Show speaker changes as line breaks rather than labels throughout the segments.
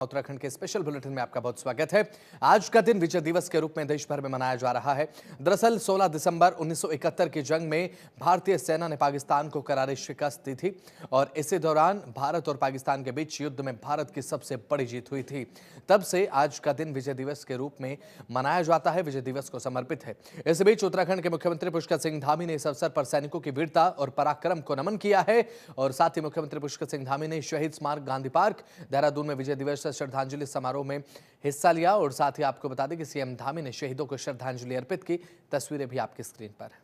उत्तराखंड के special bulletin में आपका बहुत स्वागत है। आज का दिन विजय दिवस के रूप में देश भर में मनाया जा रहा है। दरअसल 16 दिसंबर 1971 की जंग में भारतीय सेना ने पाकिस्तान को करारी शिकस्त दी थी और इसी दौरान भारत और पाकिस्तान के बीच युद्ध में भारत की सबसे बड़ी जीत हुई थी। तब से आज का दिन विजय दिवस के रूप में मनाया जाता है। विजय दिवस को समर्पित है। इस बीच उत्तराखंड के मुख्यमंत्री पुष्कर सिंह धामी ने इस अवसर पर सैनिकों की वीरता और पराक्रम को नमन किया है और साथ ही मुख्यमंत्री पुष्कर सिंह धामी ने शहीद स्मारक गांधी पार्क देहरादून में विजय दिवस श्रद्धांजलि समारोह में हिस्सा लिया और साथ ही आपको बता दें कि सीएम धामी ने शहीदों को श्रद्धांजलि अर्पित की। तस्वीरें भी आपकी स्क्रीन पर हैं।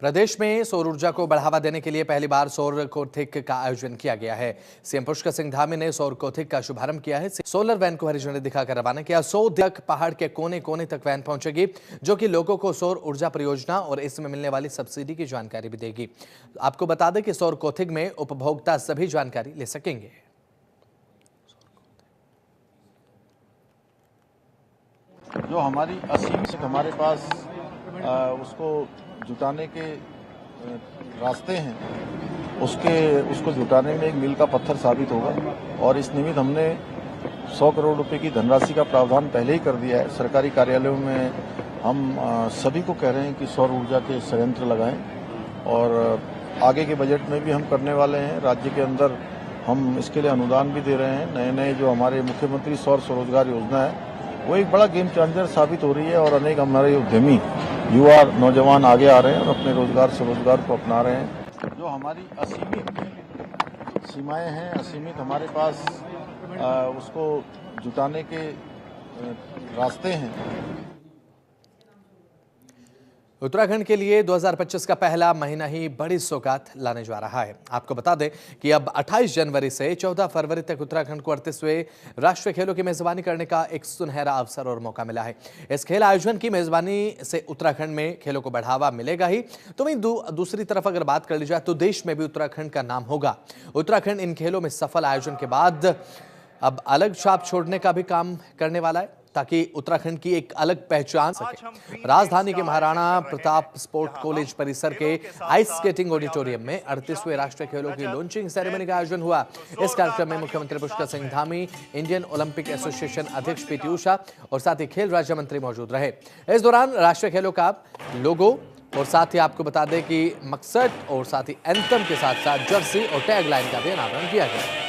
प्रदेश में सौर ऊर्जा को बढ़ावा देने के लिए पहली बार सौर कोथिक का आयोजन किया गया है। सीएम पुष्कर सिंह धामी ने सौर कोथिक का शुभारंभ किया है। सोलर वैन को हरी झंडी दिखाकर रवाना किया। 100 तक पहाड़ के कोने कोने तक वैन पहुंचेगी, जो कि लोगों को सौर ऊर्जा परियोजना और इसमें मिलने वाली सब्सिडी की जानकारी भी देगी। आपको बता दें कि सौर कोथिक में उपभोक्ता सभी जानकारी ले सकेंगे।
जो हमारी असीमित हमारे पास उसको जुटाने के रास्ते हैं, उसको जुटाने में एक मील का पत्थर साबित होगा और इस निमित्त हमने 100 करोड़ रुपए की धनराशि का प्रावधान पहले ही कर दिया है। सरकारी कार्यालयों में हम सभी को कह रहे हैं कि सौर ऊर्जा के संयंत्र लगाएं और आगे के बजट में भी हम करने वाले हैं। राज्य के अंदर हम इसके लिए अनुदान भी दे रहे हैं। नए नए जो हमारे मुख्यमंत्री सौर स्वरोजगार योजना है वो एक बड़ा गेम चेंजर साबित हो रही है और अनेक हमारे उद्यमी युवा नौजवान आगे आ रहे हैं और अपने रोजगार स्वरोजगार को अपना रहे हैं। जो हमारी असीमित सीमाएं हैं, असीमित हमारे पास उसको जुटाने के रास्ते हैं।
उत्तराखंड के लिए 2025 का पहला महीना ही बड़ी सौगात लाने जा रहा है। आपको बता दें कि अब 28 जनवरी से 14 फरवरी तक उत्तराखंड को 38वें राष्ट्रीय खेलों की मेजबानी करने का एक सुनहरा अवसर और मौका मिला है। इस खेल आयोजन की मेजबानी से उत्तराखंड में खेलों को बढ़ावा मिलेगा ही, तो वहीं दूसरी तरफ अगर बात कर ली जाए तो देश में भी उत्तराखंड का नाम होगा। उत्तराखंड इन खेलों में सफल आयोजन के बाद अब अलग छाप छोड़ने का भी काम करने वाला है, ताकि उत्तराखंड की एक अलग पहचान सके। राजधानी के महाराणा प्रताप स्पोर्ट कॉलेज परिसर के आइस स्केटिंग ऑडिटोरियम में 38वें राष्ट्रीय खेलों की लॉन्चिंग सेरेमनी का आयोजन हुआ। इस कार्यक्रम में मुख्यमंत्री Pushkar Singh Dhami, Indian Olympic association अध्यक्ष पीटी उषा और साथ ही खेल राज्य मंत्री मौजूद रहे। इस दौरान राष्ट्रीय खेलों का लोगो और साथ ही आपको बता दें कि मकसद और साथ ही एंथम के साथ साथ जर्सी और टैग लाइन का भी अनावरण किया गया।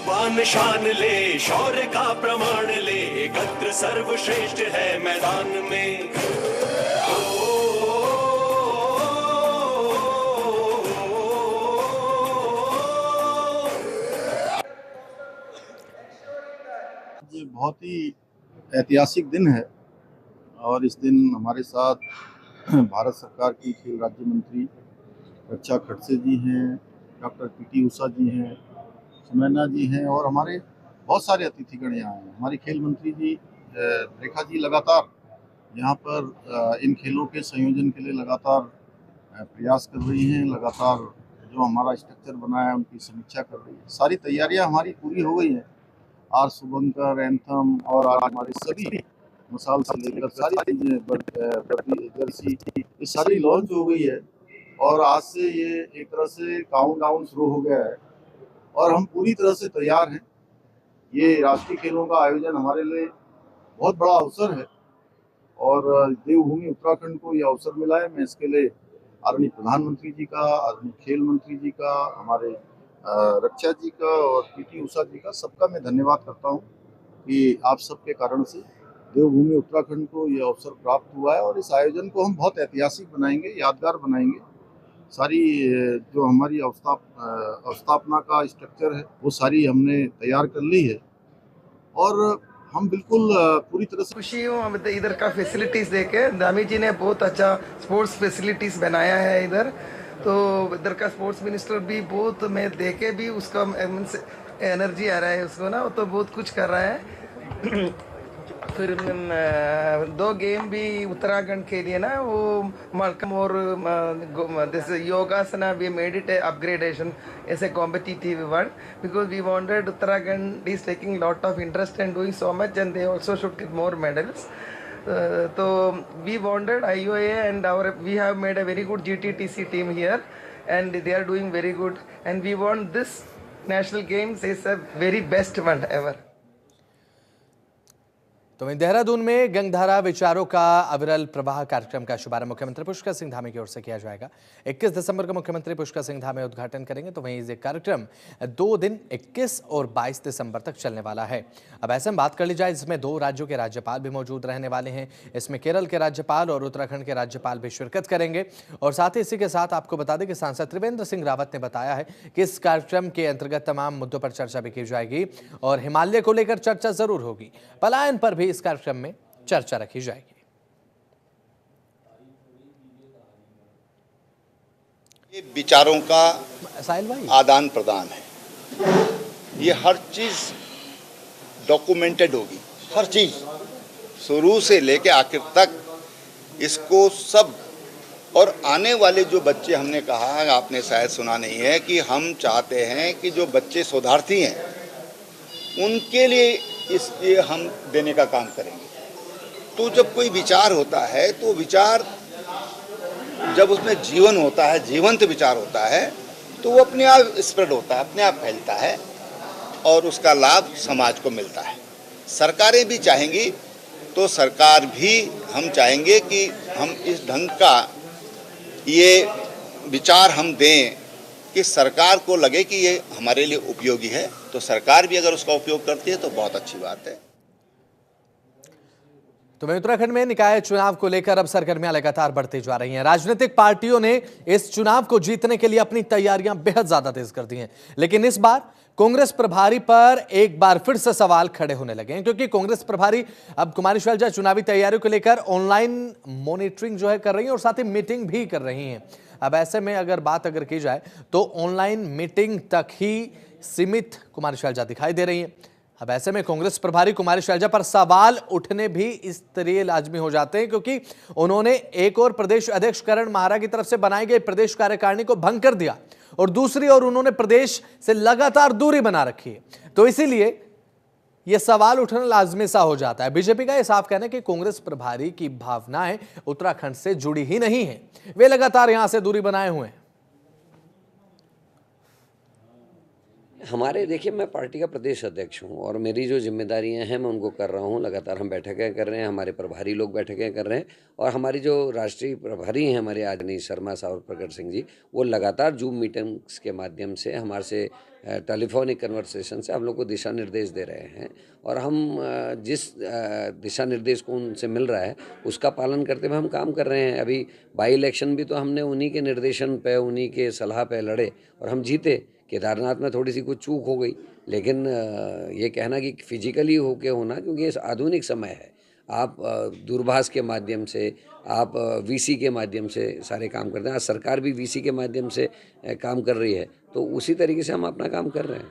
बान शान ले, शौर्य का प्रमाण ले, एकत्र सर्वश्रेष्ठ है मैदान में।
ये बहुत ही ऐतिहासिक दिन है और इस दिन हमारे साथ भारत सरकार की खेल राज्य मंत्री रक्षा खड़से जी हैं, डॉक्टर पीटी उषा जी हैं, सुनैना जी हैं और हमारे बहुत सारे अतिथिगण यहाँ हैं। हमारी खेल मंत्री जी रेखा जी लगातार यहाँ पर इन खेलों के संयोजन के लिए लगातार प्रयास कर रही हैं। लगातार जो हमारा स्ट्रक्चर बना है उनकी समीक्षा कर रही है। सारी तैयारियां हमारी पूरी हो गई हैं। आर शुभंकर, एंथम और हमारे सभी मसाल से लेकर सारी चीजें जर्सी ये सारी लॉन्च हो गई है और आज से ये एक तरह से काउंटडाउन शुरू हो गया है और हम पूरी तरह से तैयार हैं। ये राष्ट्रीय खेलों का आयोजन हमारे लिए बहुत बड़ा अवसर है और देवभूमि उत्तराखंड को ये अवसर मिला है। मैं इसके लिए आदरणीय प्रधानमंत्री जी का, आदरणीय खेल मंत्री जी का, हमारे रक्षा जी का और पीटी उषा जी का, सबका मैं धन्यवाद करता हूँ कि आप सबके कारण से देवभूमि उत्तराखंड को ये अवसर प्राप्त हुआ है और इस आयोजन को हम बहुत ऐतिहासिक बनाएंगे, यादगार बनाएंगे। सारी जो हमारी अवस्थापना का स्ट्रक्चर है वो सारी हमने तैयार कर ली है और हम बिल्कुल पूरी तरह से
खुशी हूँ। इधर का फैसिलिटीज देखे धामी जी ने बहुत अच्छा स्पोर्ट्स फैसिलिटीज बनाया है इधर, तो इधर का स्पोर्ट्स मिनिस्टर भी बहुत, मैं देखे भी उसका एनर्जी आ रहा है उसको ना, तो बहुत कुछ कर रहा है। फिर दो गेम भी उत्तराखंड के लिए ना, वो मलकम और this yogasana, we made it upgradation as a competitive one because we wanted Uttarakhand is taking lot of interest and doing so much and they also should get more medals. So we wanted IOA and we have made a very good GTTC team here and they are doing very good and we want this national games is a very best one ever.
तो वहीं देहरादून में गंगधारा विचारों का अविरल प्रवाह कार्यक्रम का शुभारंभ मुख्यमंत्री पुष्कर सिंह धामी की ओर से किया जाएगा. 21 दिसंबर को मुख्यमंत्री पुष्कर सिंह धामी उद्घाटन करेंगे. तो वहीं ये कार्यक्रम 2 दिन 21 और 22 दिसंबर तक चलने वाला है. अब ऐसे में बात कर ली जाए, इसमें 2 राज्यों के राज्यपाल भी मौजूद रहने वाले हैं. इसमें केरल के राज्यपाल और उत्तराखंड के राज्यपाल भी शिरकत करेंगे. और साथ ही इसी के साथ आपको बता दें कि सांसद त्रिवेंद्र सिंह रावत ने बताया है कि इस कार्यक्रम के अंतर्गत तमाम मुद्दों पर चर्चा भी की जाएगी और हिमालय को लेकर चर्चा जरूर होगी. पलायन पर भी इस कार्यक्रम में चर्चा रखी जाएगी.
ये विचारों का
साहिल भाई,
आदान प्रदान है. ये हर चीज डॉक्यूमेंटेड होगी, हर चीज शुरू से लेके आखिर तक इसको सब. और आने वाले जो बच्चे, हमने कहा, आपने शायद सुना नहीं है कि हम चाहते हैं कि जो बच्चे शोधार्थी हैं उनके लिए ये हम देने का काम करेंगे. तो जब कोई विचार होता है तो विचार जब उसमें जीवन होता है, जीवंत विचार होता है, तो वो अपने आप स्प्रेड होता है, अपने आप फैलता है और उसका लाभ समाज को मिलता है. सरकारें भी चाहेंगी तो सरकार भी, हम चाहेंगे कि हम इस ढंग का ये विचार हम दें कि सरकार को लगे कि ये हमारे लिए उपयोगी है. तो सरकार भी अगर उसका उपयोग करती है तो बहुत अच्छी बात है.
तो वहीं उत्तराखंड में निकाय चुनाव को लेकर अब सरगर्मियां लगातार बढ़ती जा रही हैं. राजनीतिक पार्टियों ने इस चुनाव को जीतने के लिए अपनी तैयारियां बेहद ज्यादा तेज कर दी हैं. लेकिन इस बार कांग्रेस प्रभारी पर एक बार फिर से सवाल खड़े होने लगे हैं, क्योंकि कांग्रेस प्रभारी अब कुमारी शैलजा चुनावी तैयारियों को लेकर ऑनलाइन मॉनिटरिंग जो है कर रही हैं और साथ ही मीटिंग भी कर रही हैं. अब ऐसे में अगर बात की जाए तो ऑनलाइन मीटिंग तक ही सीमित कुमारी शैलजा दिखाई दे रही हैं. अब ऐसे में कांग्रेस प्रभारी कुमारी शैलजा पर सवाल उठने भी इस तरह लाजमी हो जाते हैं, क्योंकि उन्होंने एक और प्रदेश अध्यक्ष करण माहरा की तरफ से बनाई गई प्रदेश कार्यकारिणी को भंग कर दिया और दूसरी ओर उन्होंने प्रदेश से लगातार दूरी बना रखी है. तो इसीलिए यह सवाल उठना लाजमी सा हो जाता है. बीजेपी का यह साफ कहना है कि कांग्रेस प्रभारी की भावनाएं उत्तराखंड से जुड़ी ही नहीं है, वे लगातार यहां से दूरी बनाए हुए हैं.
हमारे, देखिए, मैं पार्टी का प्रदेश अध्यक्ष हूं और मेरी जो जिम्मेदारियां हैं मैं उनको कर रहा हूं. लगातार हम बैठकें कर रहे हैं, हमारे प्रभारी लोग बैठकें कर रहे हैं और हमारी जो राष्ट्रीय प्रभारी हैं हमारे आदरणीय शर्मा साहब और प्रकट सिंह जी, वो लगातार जूम मीटिंग्स के माध्यम से हमारे से टेलीफोनिक कन्वर्सेशन से हम लोग को दिशा निर्देश दे रहे हैं और हम जिस दिशा निर्देश को उनसे मिल रहा है उसका पालन करते हुए हम काम कर रहे हैं. अभी बाई इलेक्शन भी तो हमने उन्हीं के निर्देशन पे, उन्हीं के सलाह पे लड़े और हम जीते. केदारनाथ में थोड़ी सी कुछ चूक हो गई, लेकिन ये कहना कि फिजिकली होके होना, क्योंकि ये आधुनिक समय है. आप दूरभाष के माध्यम से, आप वीसी के माध्यम से सारे काम करते हैं. आज सरकार भी वीसी के माध्यम से काम कर रही है, तो उसी तरीके से हम अपना काम कर रहे हैं.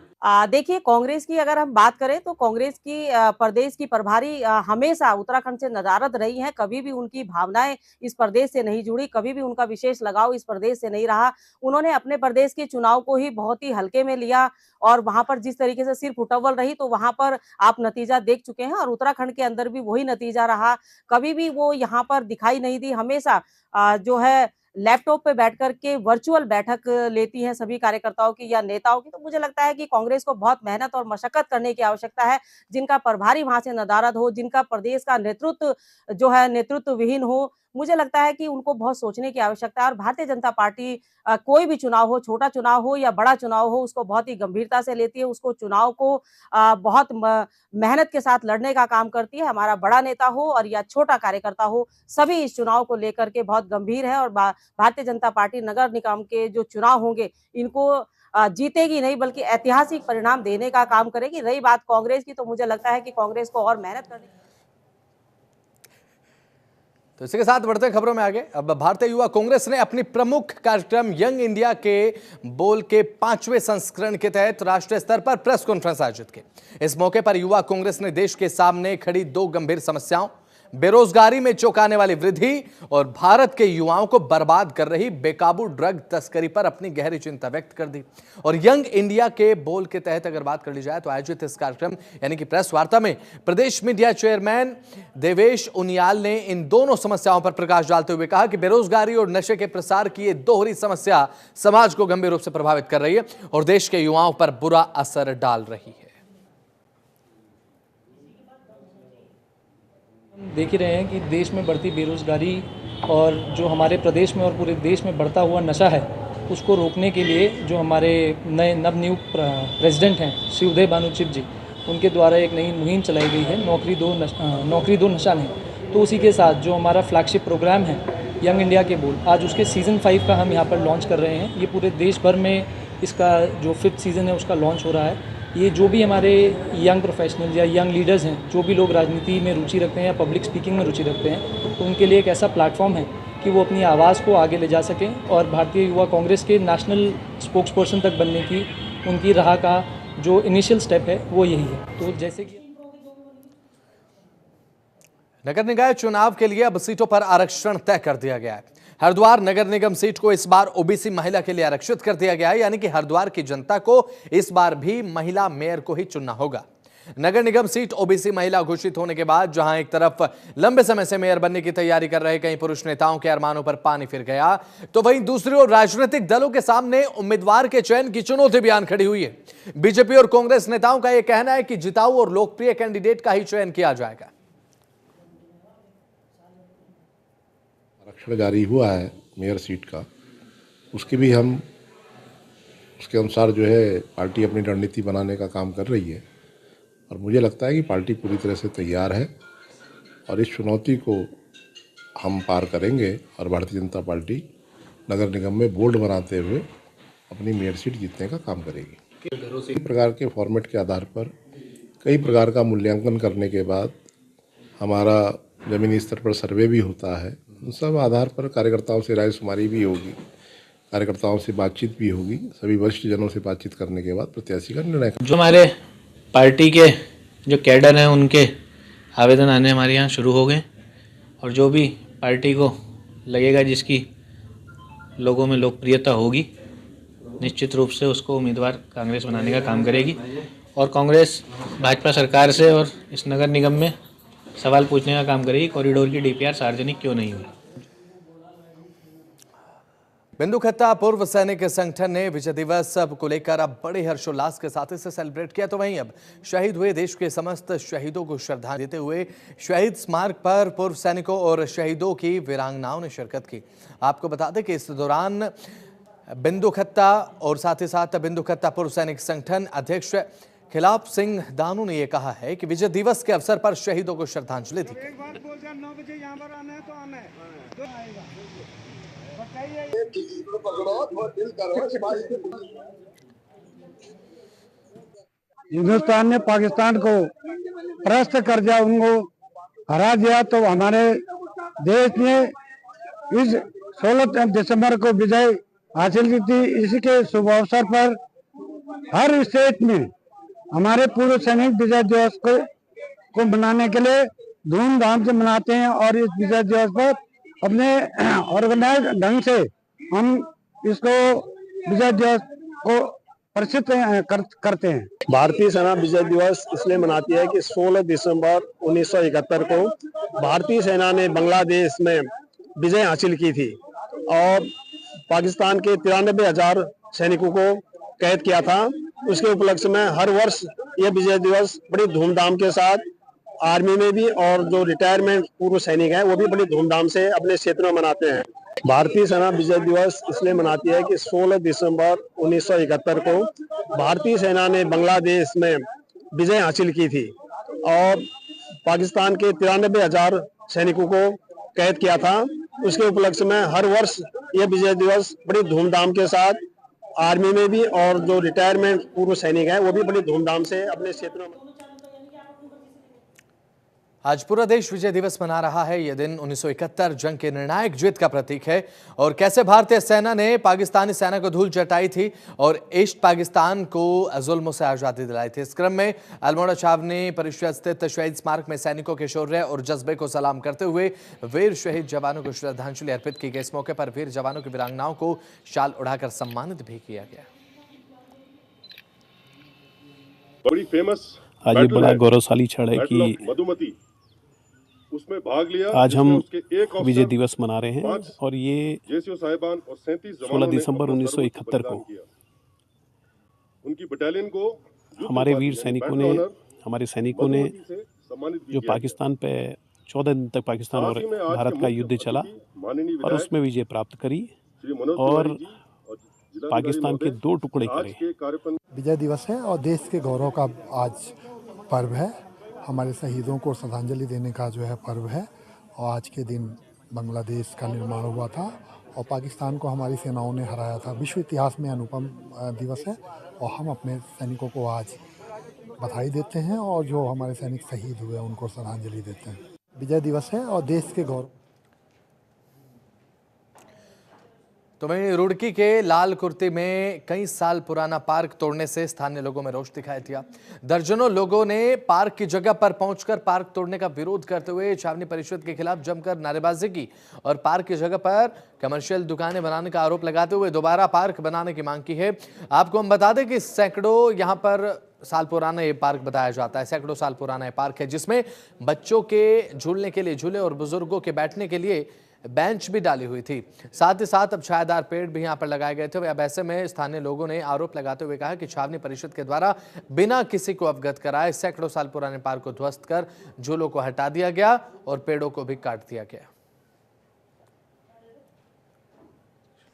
देखिए, कांग्रेस की अगर हम बात करें तो कांग्रेस की प्रदेश की प्रभारी हमेशा उत्तराखंड से नदारद रही हैं. कभी भी उनकी भावनाएं इस प्रदेश से नहीं जुड़ी, कभी भी उनका विशेष लगाव इस प्रदेश से नहीं रहा. उन्होंने अपने प्रदेश के चुनाव को ही बहुत ही हल्के में लिया और वहां पर जिस तरीके से सिर्फ उटव्वल रही, तो वहां पर आप नतीजा देख चुके हैं और उत्तराखंड के अंदर भी वही नतीजा रहा. कभी भी वो यहाँ पर दिखाई नहीं दी. हमेशा जो है लैपटॉप पे बैठ करके वर्चुअल बैठक लेती हैं सभी कार्यकर्ताओं की या नेताओं की. तो मुझे लगता है कि कांग्रेस को बहुत मेहनत और मशक्कत करने की आवश्यकता है. जिनका प्रभारी वहां से नदारद हो, जिनका प्रदेश का नेतृत्व जो है नेतृत्व विहीन हो, मुझे लगता है कि उनको बहुत सोचने की आवश्यकता है. और भारतीय जनता पार्टी कोई भी चुनाव हो, छोटा चुनाव हो या बड़ा चुनाव हो, उसको बहुत ही गंभीरता से लेती है. उसको चुनाव को बहुत मेहनत के साथ लड़ने का काम करती है. हमारा बड़ा नेता हो और या छोटा कार्यकर्ता हो, सभी इस चुनाव को लेकर के बहुत गंभीर है और भारतीय जनता पार्टी नगर निगम के जो चुनाव होंगे इनको जीतेगी नहीं बल्कि ऐतिहासिक परिणाम देने का काम करेगी. रही बात कांग्रेस की, तो मुझे लगता है कि कांग्रेस को और मेहनत करनी.
तो इसी के साथ बढ़ते हैं खबरों में आगे। अब भारतीय युवा कांग्रेस ने अपनी प्रमुख कार्यक्रम यंग इंडिया के बोल के 5वें संस्करण के तहत राष्ट्रीय स्तर पर प्रेस कॉन्फ्रेंस आयोजित की। इस मौके पर युवा कांग्रेस ने देश के सामने खड़ी 2 गंभीर समस्याओं, बेरोजगारी में चौंकाने वाली वृद्धि और भारत के युवाओं को बर्बाद कर रही बेकाबू ड्रग तस्करी पर अपनी गहरी चिंता व्यक्त कर दी। और यंग इंडिया के बोल के तहत अगर बात कर ली जाए तो आयोजित इस कार्यक्रम यानी कि प्रेस वार्ता में प्रदेश मीडिया चेयरमैन देवेश उनियाल ने इन दोनों समस्याओं पर प्रकाश डालते हुए कहा कि बेरोजगारी और नशे के प्रसार की ये दोहरी समस्या समाज को गंभीर रूप से प्रभावित कर रही है और देश के युवाओं पर बुरा असर डाल रही है।
देख ही रहे हैं कि देश में बढ़ती बेरोजगारी और जो हमारे प्रदेश में और पूरे देश में बढ़ता हुआ नशा है, उसको रोकने के लिए जो हमारे नए नवनियुक्त प्रेसिडेंट हैं श्री उदय भानु चिप जी, उनके द्वारा एक नई मुहिम चलाई गई है नौकरी दो नशा नहीं। तो उसी के साथ जो हमारा फ्लैगशिप प्रोग्राम है यंग इंडिया के बोल, आज उसके सीज़न 5 का हम यहाँ पर लॉन्च कर रहे हैं। ये पूरे देश भर में इसका जो 5th सीज़न है उसका लॉन्च हो रहा है। ये जो भी हमारे यंग प्रोफेशनल या यंग लीडर्स हैं, जो भी लोग राजनीति में रुचि रखते हैं या पब्लिक स्पीकिंग में रुचि रखते हैं, तो उनके लिए एक ऐसा प्लेटफॉर्म है कि वो अपनी आवाज़ को आगे ले जा सकें और भारतीय युवा कांग्रेस के नेशनल स्पोक्स पर्सन तक बनने की उनकी राह का जो इनिशियल स्टेप है वो यही है। तो जैसे कि
नगर निकाय चुनाव के लिए अब सीटों पर आरक्षण तय कर दिया गया है। हरिद्वार नगर निगम सीट को इस बार ओबीसी महिला के लिए आरक्षित कर दिया गया है, यानी कि हरिद्वार की जनता को इस बार भी महिला मेयर को ही चुनना होगा। नगर निगम सीट ओबीसी महिला घोषित होने के बाद जहां एक तरफ लंबे समय से मेयर बनने की तैयारी कर रहे कई पुरुष नेताओं के अरमानों पर पानी फिर गया, तो वहीं दूसरी ओर राजनीतिक दलों के सामने उम्मीदवार के चयन की चुनौती बयान खड़ी हुई है। बीजेपी और कांग्रेस नेताओं का यह कहना है कि जिताऊ और लोकप्रिय कैंडिडेट का ही चयन किया जाएगा।
आरक्षण जारी हुआ है मेयर सीट का, उसके भी हम उसके अनुसार जो है पार्टी अपनी रणनीति बनाने का काम कर रही है और मुझे लगता है कि पार्टी पूरी तरह से तैयार है और इस चुनौती को हम पार करेंगे और भारतीय जनता पार्टी नगर निगम में बोर्ड बनाते हुए अपनी मेयर सीट जीतने का काम करेगी। कई प्रकार के फॉर्मेट के आधार पर कई प्रकार का मूल्यांकन करने के बाद हमारा ज़मीनी स्तर पर सर्वे भी होता है। उन सब आधार पर कार्यकर्ताओं से रायशुमारी भी होगी, कार्यकर्ताओं से बातचीत भी होगी, सभी वरिष्ठ जनों से बातचीत करने के बाद प्रत्याशी का निर्णय।
जो हमारे पार्टी के जो कैडर हैं उनके आवेदन आने हमारे यहाँ शुरू हो गए और जो भी पार्टी को लगेगा जिसकी लोगों में लोकप्रियता होगी, निश्चित रूप से उसको उम्मीदवार कांग्रेस बनाने का काम करेगी और कांग्रेस भाजपा सरकार से और इस नगर निगम में सवाल पूछने का काम करेगी कॉरिडोर की डीपीआर सार्वजनिक क्यों नहीं हुई।
बिंदुखत्ता पूर्व सैनिक संगठन ने विजय दिवस को लेकर अब बड़े हर्षोल्लास के साथ इसे सेलिब्रेट किया, तो वहीं अब शहीद हुए देश के समस्त शहीदों को श्रद्धांजलि देते हुए शहीद स्मारक पर पूर्व सैनिकों और शहीदों की वीरांगनाओं ने शिरकत की। आपको बता दें कि इस दौरान बिंदुखत्ता और साथ ही साथ बिंदुखत्ता पूर्व सैनिक संगठन अध्यक्ष खिलाफ सिंह दानू ने यह कहा है कि विजय दिवस के अवसर पर शहीदों को श्रद्धांजलि दी।
हिंदुस्तान ने पाकिस्तान को परास्त कर दिया, उनको हरा दिया, तो हमारे देश ने इस 16 दिसंबर को विजय हासिल की थी। इसी के शुभ अवसर पर हर स्टेट में हमारे पूर्व सैनिक विजय दिवस को मनाने के लिए धूमधाम से मनाते हैं और इस विजय दिवस पर अपने ऑर्गेनाइज ढंग से हम इसको विजय दिवस को प्रसिद्ध करते हैं।
भारतीय सेना विजय दिवस इसलिए मनाती है कि 16 दिसंबर 1971 को भारतीय सेना ने बांग्लादेश में विजय हासिल की थी और पाकिस्तान के 93,000 सैनिकों को कैद किया था। उसके उपलक्ष्य में हर वर्ष यह विजय दिवस बड़ी धूमधाम के साथ आर्मी में भी और जो रिटायरमेंट पूर्व सैनिक हैं वो भी बड़ी धूमधाम से अपने क्षेत्र में मनाते हैं। भारतीय सेना विजय दिवस इसलिए मनाती है कि 16 दिसंबर 1971 को भारतीय सेना ने बांग्लादेश में विजय हासिल की थी और पाकिस्तान के 93,000 सैनिकों को कैद किया था। उसके उपलक्ष्य में हर वर्ष यह विजय दिवस बड़ी धूमधाम के साथ आर्मी में भी और जो रिटायरमेंट पूर्व सैनिक हैं वो भी बड़ी धूमधाम से अपने क्षेत्रों में।
आज पूरा देश विजय दिवस मना रहा है। यह दिन 1971 जंग के निर्णायक जीत का प्रतीक है और कैसे भारतीय सेना ने पाकिस्तानी सेना को धूल चटाई थी और ईस्ट पाकिस्तान को जुल्मों से आज़ादी दिलाई थी। इस क्रम में अल्मोड़ा छावनी परिषद स्थित शहीद स्मारक में सैनिकों के शौर्य और जज्बे को सलाम करते हुए वीर शहीद जवानों को श्रद्धांजलि अर्पित की गई। इस मौके पर वीर जवानों की वीरांगनाओं को शाल उड़ाकर सम्मानित भी किया गया।
बड़ी फेमस
आज ये बड़ा गौरवशाली क्षण है कि
मधुमती उसमें भाग लिया।
आज हम विजय दिवस मना रहे हैं और ये
16
दिसंबर 1971 को
उनकी बटालियन को
हमारे वीर सैनिकों ने, हमारे सैनिकों ने जो पाकिस्तान पे 14 दिन तक पाकिस्तान और भारत का युद्ध चला और उसमें विजय प्राप्त करी और पाकिस्तान के 2 टुकड़े करे।
विजय दिवस है और देश के गौरव का आज पर्व है। हमारे शहीदों को श्रद्धांजलि देने का जो है पर्व है और आज के दिन बांग्लादेश का निर्माण हुआ था और पाकिस्तान को हमारी सेनाओं ने हराया था। विश्व इतिहास में अनुपम दिवस है और हम अपने सैनिकों को आज बधाई देते हैं और जो हमारे सैनिक शहीद हुए उनको श्रद्धांजलि देते हैं। विजय दिवस है और देश के गौरव।
तो वहीं रुड़की के लाल कुर्ती में कई साल पुराना पार्क तोड़ने से स्थानीय लोगों में रोष दिखाई दिया। दर्जनों लोगों ने पार्क की जगह पर पहुंचकर पार्क तोड़ने का विरोध करते हुए छावनी परिषद के खिलाफ जमकर नारेबाजी की और पार्क की जगह पर कमर्शियल दुकानें बनाने का आरोप लगाते हुए दोबारा पार्क बनाने की मांग की है। आपको हम बता दें कि सैकड़ों यहाँ पर साल पुराना ये पार्क बताया जाता है। सैकड़ों साल पुराना ये पार्क है जिसमें बच्चों के झूलने के लिए झूले और बुजुर्गों के बैठने के लिए बेंच भी डाली हुई थी। साथ ही साथ अब छायादार पेड़ भी यहां पर लगाए गए थे। अब ऐसे में स्थानीय लोगों ने आरोप लगाते हुए कहा कि छावनी परिषद के द्वारा बिना किसी को अवगत कराए सैकड़ों साल पुराने पार्क को ध्वस्त कर झूलों को हटा दिया गया और पेड़ों को भी काट दिया गया।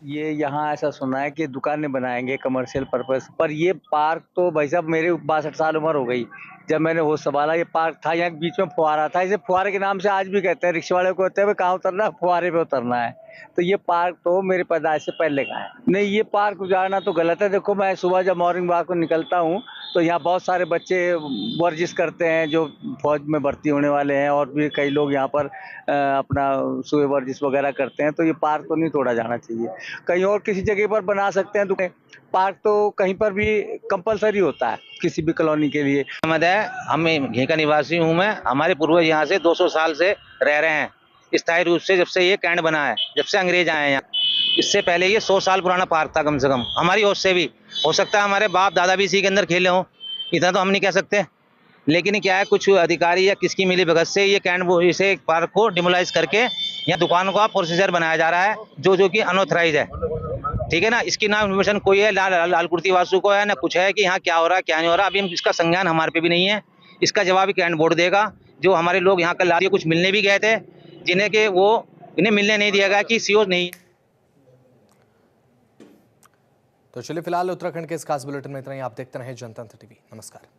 ये यहाँ ऐसा सुना है कि दुकानें बनाएंगे कमर्शियल पर्पस पर। ये पार्क तो भाई साहब मेरे 62 साल उम्र हो गई जब मैंने होश संभाला। ये पार्क था, यहाँ बीच में फुहारा था। इसे फुहारे के नाम से आज भी कहते हैं। रिक्शे वाले को कहते हैं कहाँ उतरना है, फुहारे पे उतरना है। तो ये पार्क तो मेरे पैदाइश से पहले का है। नहीं, ये पार्क उजाड़ना तो गलत है। देखो मैं सुबह जब मॉर्निंग वॉक को निकलता हूँ तो यहाँ बहुत सारे बच्चे वर्जिश करते हैं जो फौज में भर्ती होने वाले हैं और भी कई लोग यहाँ पर अपना सुबह वर्जिश वगैरह करते हैं। तो ये पार्क तो नहीं तोड़ा जाना चाहिए। कहीं और किसी जगह पर बना सकते हैं दुकान। पार्क तो कहीं पर भी कंपलसरी होता है किसी भी कॉलोनी के लिए।
हम यहीं का निवासी हूँ मैं। हमारे पूर्वज यहाँ से 200 साल से रह रहे हैं स्थायी रूप से, जब से ये कैंट बना है, जब से अंग्रेज आए हैं यहाँ। इससे पहले ये 100 साल पुराना पार्क था कम से कम। हमारी होश से भी हो सकता है हमारे बाप दादा भी इसी के अंदर खेले हों, इतना तो हम नहीं कह सकते। लेकिन क्या है, कुछ अधिकारी या किसकी मिली भगत से ये कैंट इसे पार्क को डिमोलाइज करके यहाँ दुकानों का प्रोसीजर बनाया जा रहा है जो कि अनऑथराइज है। ठीक है ना। इसकी ना इन्फॉर्मेशन कोई है लाल कुर्ती वासु को है ना कुछ है कि यहाँ क्या हो रहा है क्या नहीं हो रहा। अभी हम इसका संज्ञान हमारे पे भी नहीं है। इसका जवाब कैंट बोर्ड देगा। जो हमारे लोग यहाँ कल लादिए कुछ मिलने भी गए थे जिन्हें के वो इन्हें मिलने नहीं दिया गया कि सीओ नहीं।
तो चलिए फिलहाल उत्तराखंड के इस खास बुलेटिन में इतना ही। आप देखते रहे जनतंत्र टीवी। नमस्कार।